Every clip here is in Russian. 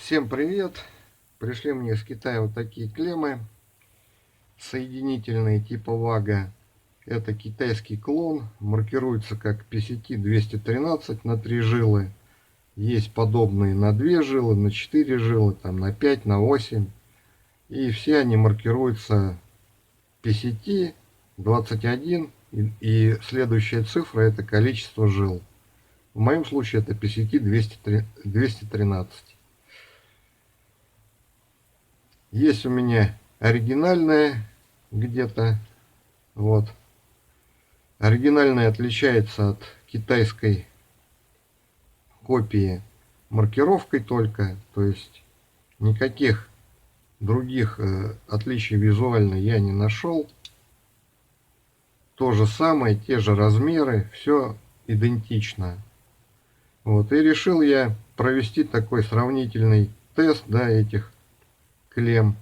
Всем привет! Пришли мне из Китая вот такие клеммы соединительные типа Вага. Это китайский клон, маркируется как PCT-213 на 3 жилы. Есть подобные на 2 жилы, на 4 жилы, там на 5, на 8. И все они маркируются PCT-21. И следующая цифра это количество жил. В моем случае это PCT-213. Есть у меня оригинальная где-то. Вот. Оригинальная отличается от китайской копии маркировкой только. То есть никаких других отличий визуально я не нашел. То же самое, те же размеры, все идентично. Вот. И решил я провести такой сравнительный тест, да, этих клемм.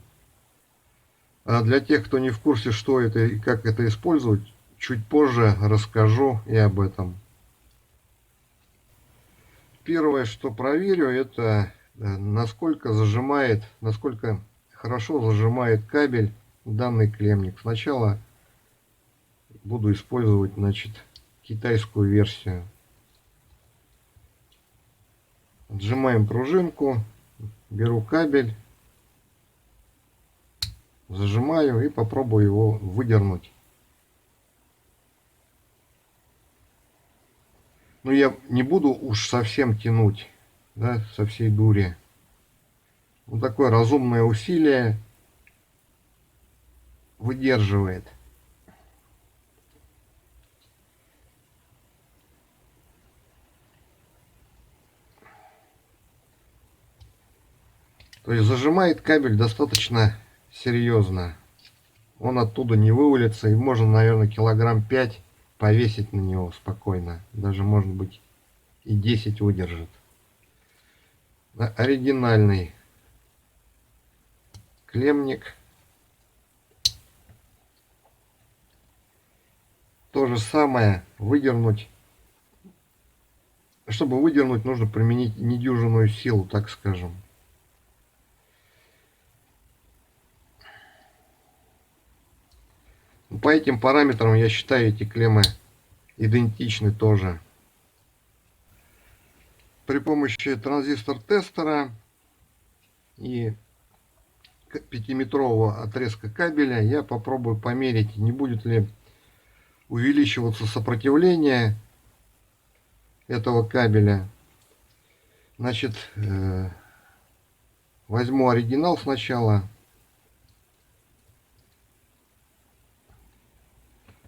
А для тех, кто не в курсе, что это и как это использовать, чуть позже расскажу и об этом. Первое, что проверю, это насколько хорошо зажимает кабель данный клеммник. Сначала буду использовать, значит, китайскую версию. Отжимаем пружинку, беру кабель, зажимаю и попробую его выдернуть. Но я не буду уж совсем тянуть, да, со всей дури. Вот такое разумное усилие выдерживает. То есть зажимает кабель достаточно серьезно. Он оттуда не вывалится, и можно, наверное, килограмм 5 повесить на него спокойно. Даже, может быть, и 10 выдержит. Оригинальный клеммник. То же самое выдернуть. Чтобы выдернуть, нужно применить недюжинную силу, так скажем. По этим параметрам я считаю эти клеммы идентичны тоже. При помощи транзистор-тестера и 5-метрового отрезка кабеля я попробую померить, не будет ли увеличиваться сопротивление этого кабеля. Значит, возьму оригинал сначала.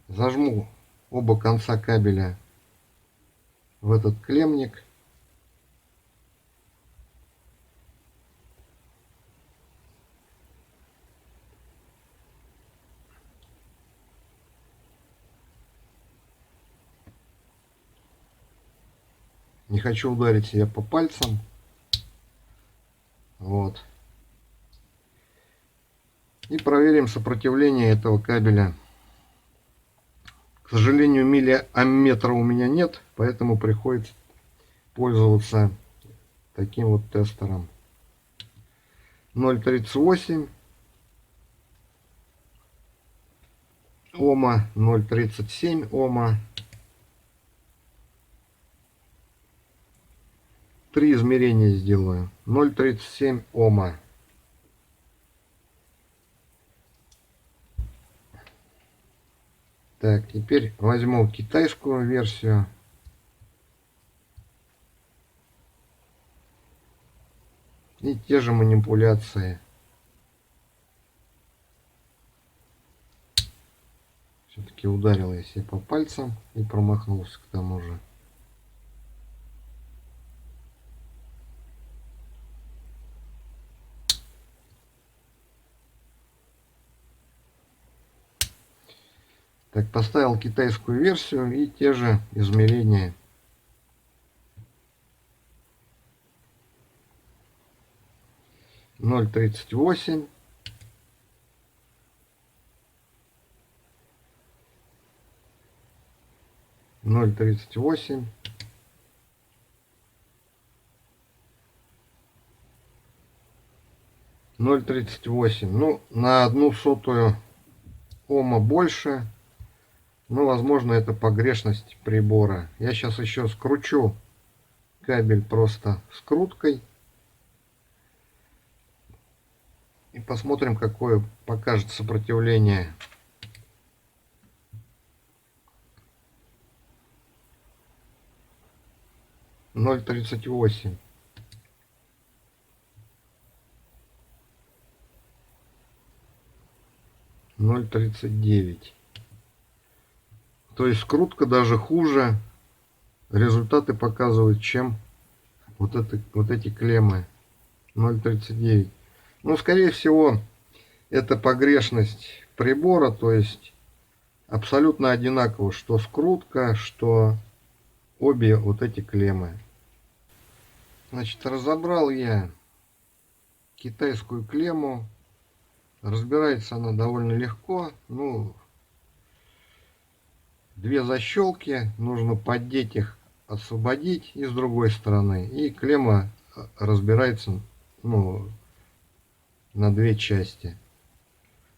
Зажму оба конца кабеля в этот клеммник. Не хочу ударить себя по пальцам. Вот. И проверим сопротивление этого кабеля. К сожалению, миллиамметра у меня нет, поэтому приходится пользоваться таким вот тестером. 0,38 Ома, 0,37 Ома. 3 измерения сделаю. 0,37 Ома. Так, теперь возьму китайскую версию. И те же манипуляции. Все-таки ударил я себе по пальцам и промахнулся к тому же. Так, поставил китайскую версию и те же измерения. Ноль 0,38. 0,38. 0,38. Ну, на 1/100 Ома больше. Но, возможно, это погрешность прибора. Я сейчас еще скручу кабель просто скруткой. И посмотрим, какое покажет сопротивление. 0,38. Ноль 39. То есть скрутка даже хуже результаты показывают, чем вот эти клеммы. 0,39. Ну, скорее всего, это погрешность прибора, то есть абсолютно одинаково, что скрутка, что обе вот эти клеммы. Значит, разобрал я китайскую клемму. Разбирается она довольно легко. Ну, две защелки, нужно поддеть их, освободить, и с другой стороны. И клемма разбирается, ну, на две части.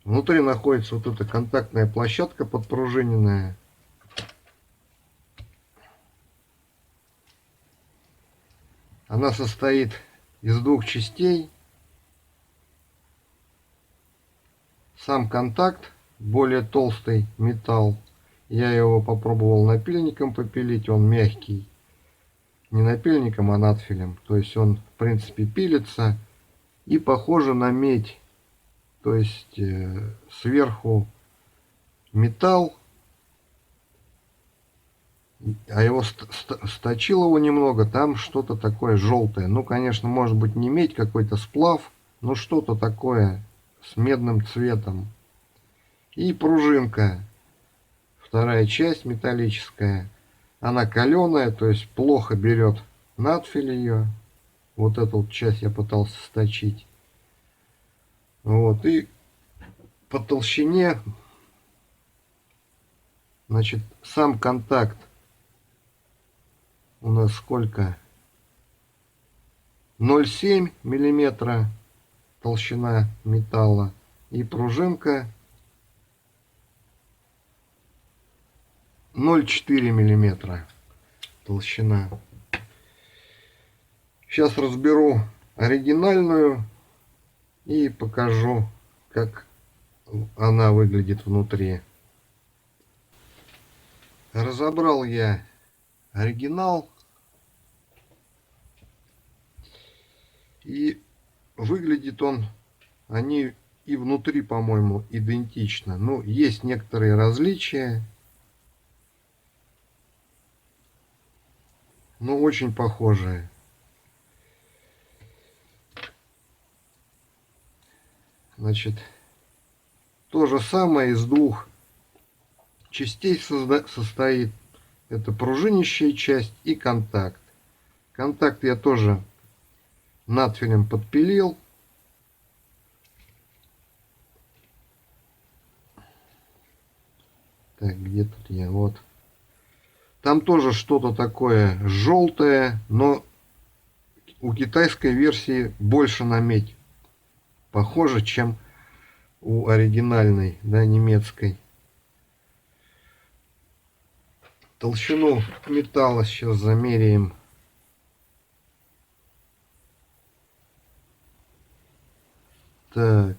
Внутри находится вот эта контактная площадка подпружиненная. Она состоит из двух частей. Сам контакт, более толстый металл. Я его попробовал напильником попилить, он мягкий. Не напильником, а надфилем. То есть он, в принципе, пилится и похоже на медь. То есть сверху металл, а его сточил его немного, там что-то такое желтое. Ну, конечно, может быть не медь, какой-то сплав, но что-то такое с медным цветом. И пружинка, вторая часть металлическая, она каленая, то есть плохо берет надфиль ее. Вот эту вот часть я пытался сточить. Вот, и по толщине, значит, сам контакт у нас сколько? 0,7 миллиметра толщина металла. И пружинка 0,4 миллиметра толщина. Сейчас разберу оригинальную и покажу, как она выглядит внутри. Разобрал я оригинал. И выглядит он, они и внутри, по-моему, идентично. Ну, есть некоторые различия. Но очень похожие. Значит, то же самое из двух частей состоит. Это пружинящая часть и контакт. Контакт я тоже надфилем подпилил. Так, где тут я? Вот. Там тоже что-то такое желтое, но у китайской версии больше на медь похоже, чем у оригинальной, да, немецкой. Толщину металла сейчас замеряем. Так.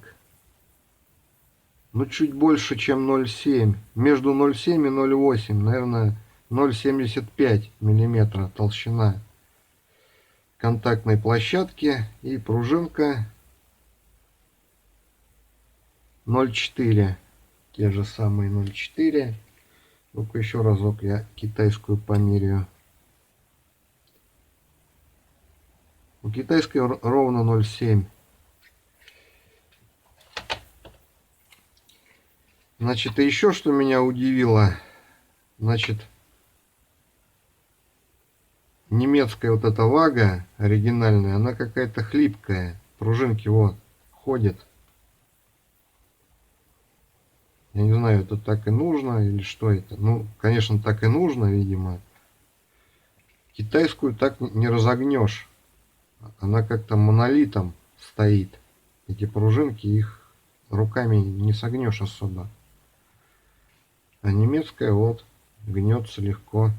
Ну, чуть больше, чем 0,7. Между 0,7 и 0,8. Наверное, 0,75 миллиметра толщина контактной площадки. И пружинка 0,4. Те же самые 0,4. Ну-ка еще разок я китайскую померяю. У китайской ровно 0,7. Значит, и еще что меня удивило. Значит, немецкая вот эта вага оригинальная, она какая-то хлипкая. Пружинки вот ходят. Я не знаю, это так и нужно или что это. Ну, конечно, так и нужно, видимо. Китайскую так не разогнешь. Она как-то монолитом стоит. Эти пружинки, их руками не согнешь особо. А немецкая вот гнется легко.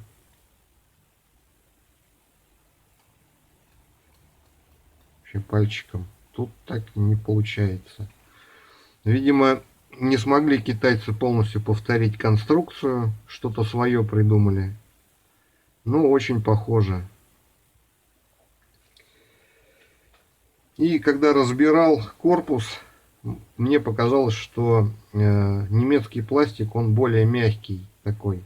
Вообще пальчиком. Тут так не получается. Видимо, не смогли китайцы полностью повторить конструкцию. Что-то свое придумали. Ну, очень похоже. И когда разбирал корпус, мне показалось, что немецкий пластик, он более мягкий такой.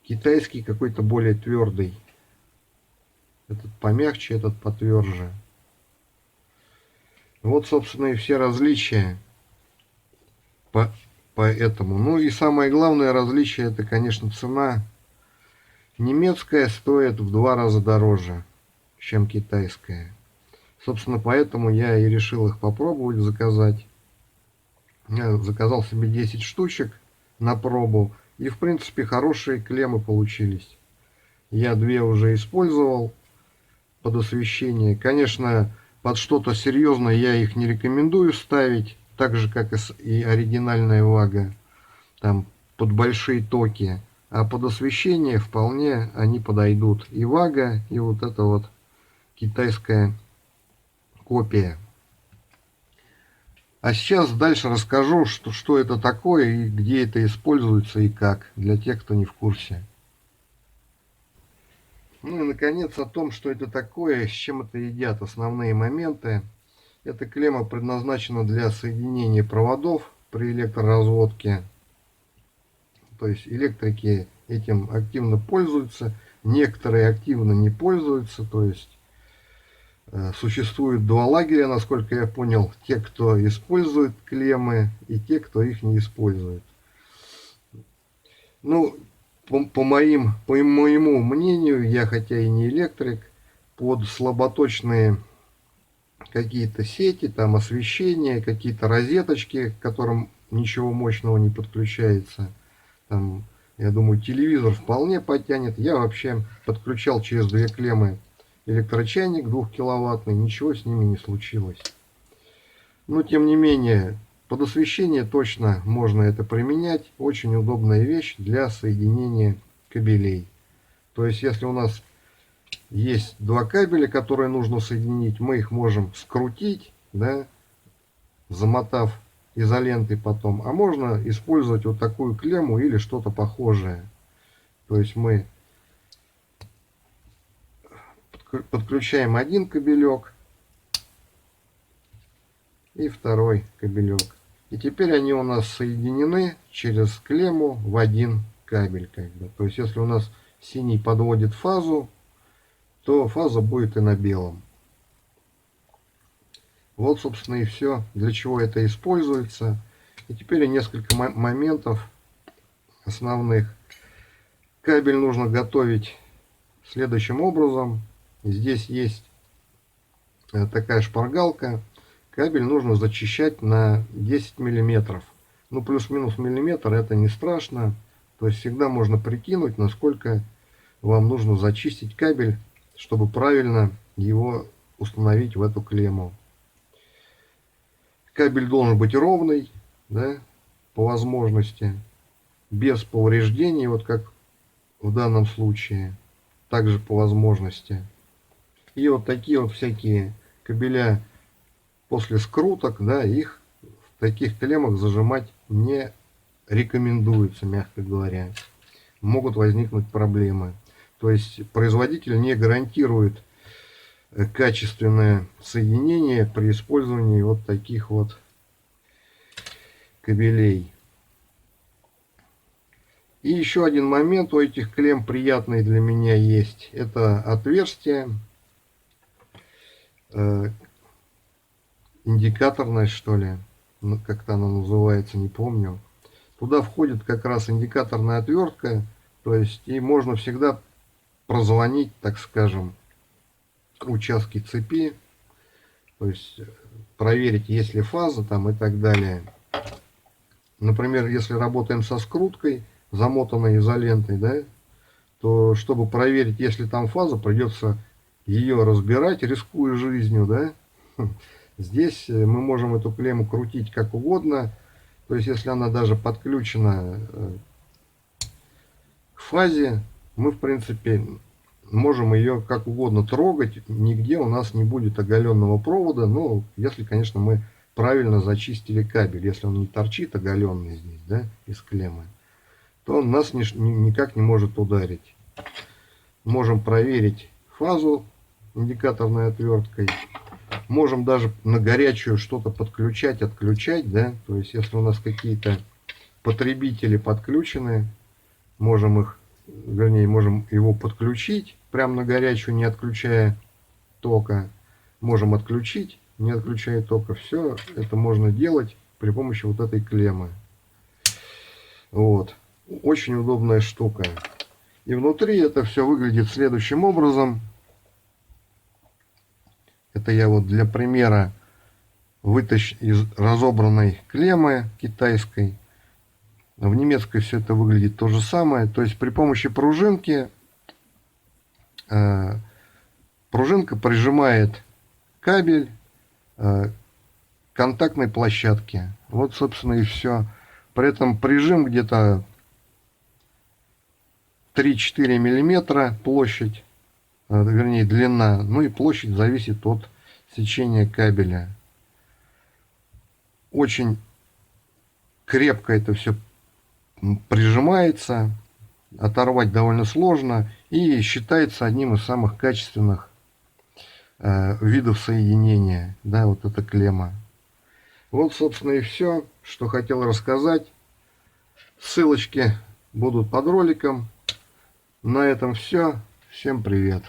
Китайский какой-то более твердый. Этот помягче, этот потверже. Вот, собственно, и все различия по этому. Ну и самое главное различие, это, конечно, цена. Немецкая стоит в 2 раза дороже, чем китайская. Собственно, поэтому я и решил их попробовать заказать. Я заказал себе 10 штучек на пробу. И, в принципе, хорошие клеммы получились. Я 2 уже использовал под освещение. Конечно, под что-то серьезное я их не рекомендую ставить. Так же, как и оригинальная Вага. Там под большие токи. А под освещение вполне они подойдут. И Вага, и вот эта вот китайская копия. А сейчас дальше расскажу, что это такое и где это используется и как, для тех, кто не в курсе. Ну и наконец о том, что это такое, с чем это едят. Основные моменты. Эта клемма предназначена для соединения проводов при электроразводке. То есть электрики этим активно пользуются, некоторые активно не пользуются. То есть существует 2 лагеря, насколько я понял. Те, кто использует клеммы, и те, кто их не использует. Ну, по моему мнению, я хотя и не электрик, под слаботочные какие-то сети, там освещение, какие-то розеточки, к которым ничего мощного не подключается. Там, я думаю, телевизор вполне потянет. Я вообще подключал через 2 клеммы электрочайник 2-киловаттный, ничего с ними не случилось. Но тем не менее, под освещение точно можно это применять. Очень удобная вещь для соединения кабелей. То есть, если у нас есть 2 кабеля, которые нужно соединить, мы их можем скрутить, да, замотав изолентой потом. А можно использовать вот такую клемму или что-то похожее. То есть мы подключаем один кабелек и второй кабелек. И теперь они у нас соединены через клемму в один кабель. Как бы. То есть если у нас синий подводит фазу, то фаза будет и на белом. Вот, собственно, и все, для чего это используется. И теперь несколько моментов основных. Кабель нужно готовить следующим образом. Здесь есть такая шпаргалка. Кабель нужно зачищать на 10 миллиметров. Ну, плюс-минус миллиметр, это не страшно. То есть всегда можно прикинуть, насколько вам нужно зачистить кабель, чтобы правильно его установить в эту клемму. Кабель должен быть ровный, да, по возможности, без повреждений, вот как в данном случае, также по возможности. И вот такие вот всякие кабеля после скруток, да, их в таких клеммах зажимать не рекомендуется, мягко говоря. Могут возникнуть проблемы. То есть производитель не гарантирует качественное соединение при использовании вот таких вот кабелей. И еще один момент у этих клемм приятный для меня есть. Это отверстие индикаторное, что ли, как-то оно называется, не помню. Туда входит как раз индикаторная отвертка, то есть и можно всегда прозвонить, так скажем, участки цепи, то есть проверить, есть ли фаза там и так далее. Например, если работаем со скруткой, замотанной изолентой, да, то чтобы проверить, есть ли там фаза, придется ее разбирать, рискуя жизнью, да, Здесь мы можем эту клемму крутить как угодно. То есть, если она даже подключена к фазе, мы, в принципе, можем ее как угодно трогать. Нигде у нас не будет оголенного провода. Но, если, конечно, мы правильно зачистили кабель. Если он не торчит оголенный здесь, да, из клеммы, то он нас никак не может ударить. Можем проверить фазу индикаторной отверткой. Можем даже на горячую что-то подключать, отключать, да. То есть, если у нас какие-то потребители подключены, можем их, вернее, можем его подключить прямо на горячую, не отключая тока. Можем отключить, не отключая тока. Все это можно делать при помощи вот этой клеммы. Вот. Очень удобная штука. И внутри это все выглядит следующим образом. Это я вот для примера вытащил из разобранной клеммы китайской. В немецкой все это выглядит то же самое. То есть при помощи пружинки пружинка прижимает кабель к контактной площадке. Вот, собственно, и все. При этом прижим где-то 3-4 миллиметра площадь, вернее длина. Ну и площадь зависит от сечения кабеля. Очень крепко это все прижимается. Оторвать довольно сложно. И считается одним из самых качественных видов соединения. Да, вот эта клемма. Вот, собственно, и все, что хотел рассказать. Ссылочки будут под роликом. На этом все. Всем привет.